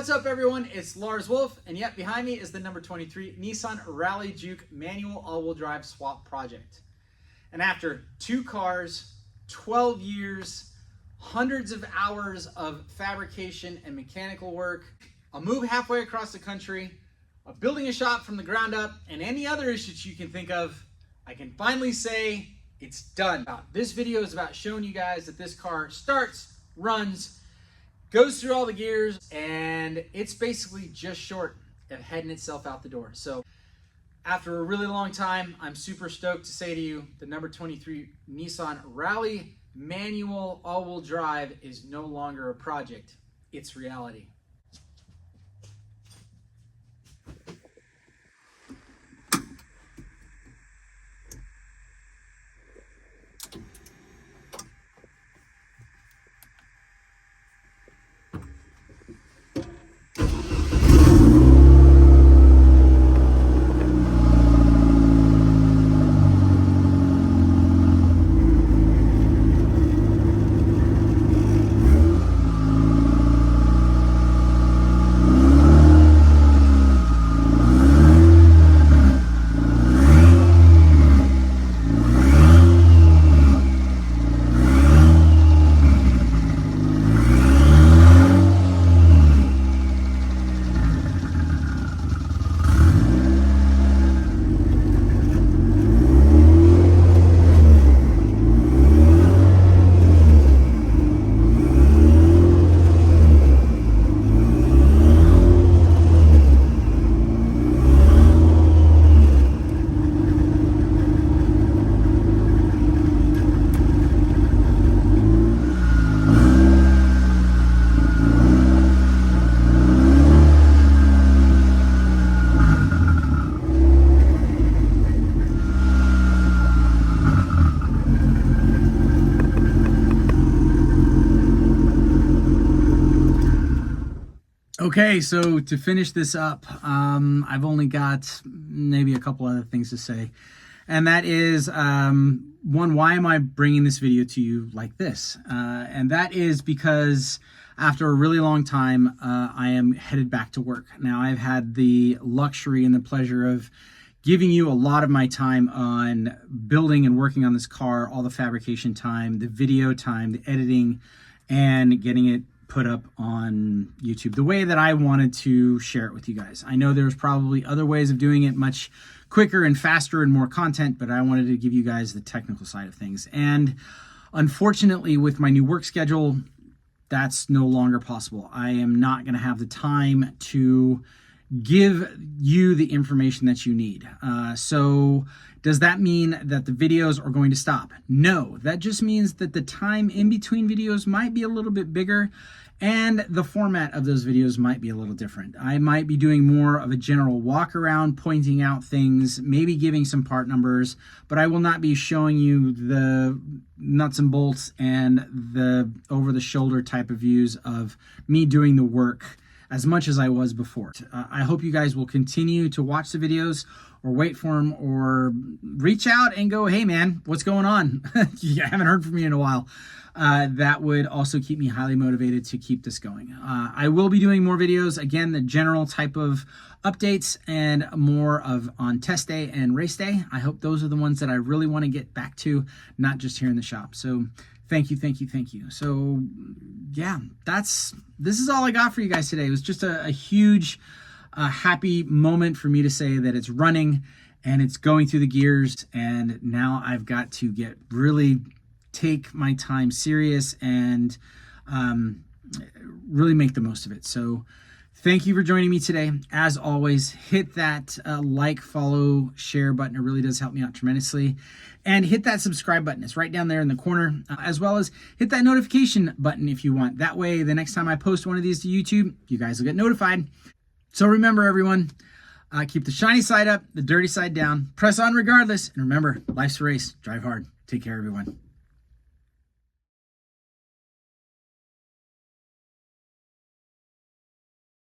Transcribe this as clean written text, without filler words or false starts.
What's up everyone, it's Lars Wolf, and yet behind me is the number 23 Nissan Rally Juke manual all-wheel drive swap project. And after 2 cars, 12 years, hundreds of hours of fabrication and mechanical work, a move halfway across the country, building a shop from the ground up, and any other issues you can think of, I can finally say it's done. This video is about showing you guys that this car starts, runs, goes through all the gears, and it's basically just short of heading itself out the door. So after a really long time, I'm super stoked to say to you, the number 23 Nissan Rally manual all-wheel drive is no longer a project, it's reality. Okay, so to finish this up, I've only got maybe a couple other things to say. And that is, one, why am I bringing this video to you like this? And that is because after a really long time, I am headed back to work. Now, I've had the luxury and the pleasure of giving you a lot of my time on building and working on this car, all the fabrication time, the video time, the editing, and getting it put up on YouTube the way that I wanted to share it with you guys. I know there's probably other ways of doing it much quicker and faster and more content, but I wanted to give you guys the technical side of things. And unfortunately, with my new work schedule, that's no longer possible. I am not going to have the time to give you the information that you need. So does that mean that the videos are going to stop? No, that just means that the time in between videos might be a little bit bigger and the format of those videos might be a little different. I might be doing more of a general walk around, pointing out things, maybe giving some part numbers, but I will not be showing you the nuts and bolts and the over-the-shoulder type of views of me doing the work as much as I was before. I hope you guys will continue to watch the videos or wait for them or reach out and go, hey man, what's going on? You haven't heard from me in a while. That would also keep me highly motivated to keep this going. I will be doing more videos, again, the general type of updates and more of on test day and race day. I hope those are the ones that I really want to get back to, not just here in the shop. So thank you, thank you, thank you. So yeah, this is all I got for you guys today. It was just a huge, happy moment for me to say that it's running and it's going through the gears. And now I've got to really take my time serious and really make the most of it. So thank you for joining me today. As always, hit that like, follow, share button. It really does help me out tremendously. And hit that subscribe button. It's right down there in the corner, as well as hit that notification button if you want. That way, the next time I post one of these to YouTube, you guys will get notified. So remember, everyone, keep the shiny side up, the dirty side down. Press on regardless. And remember, life's a race. Drive hard. Take care, everyone.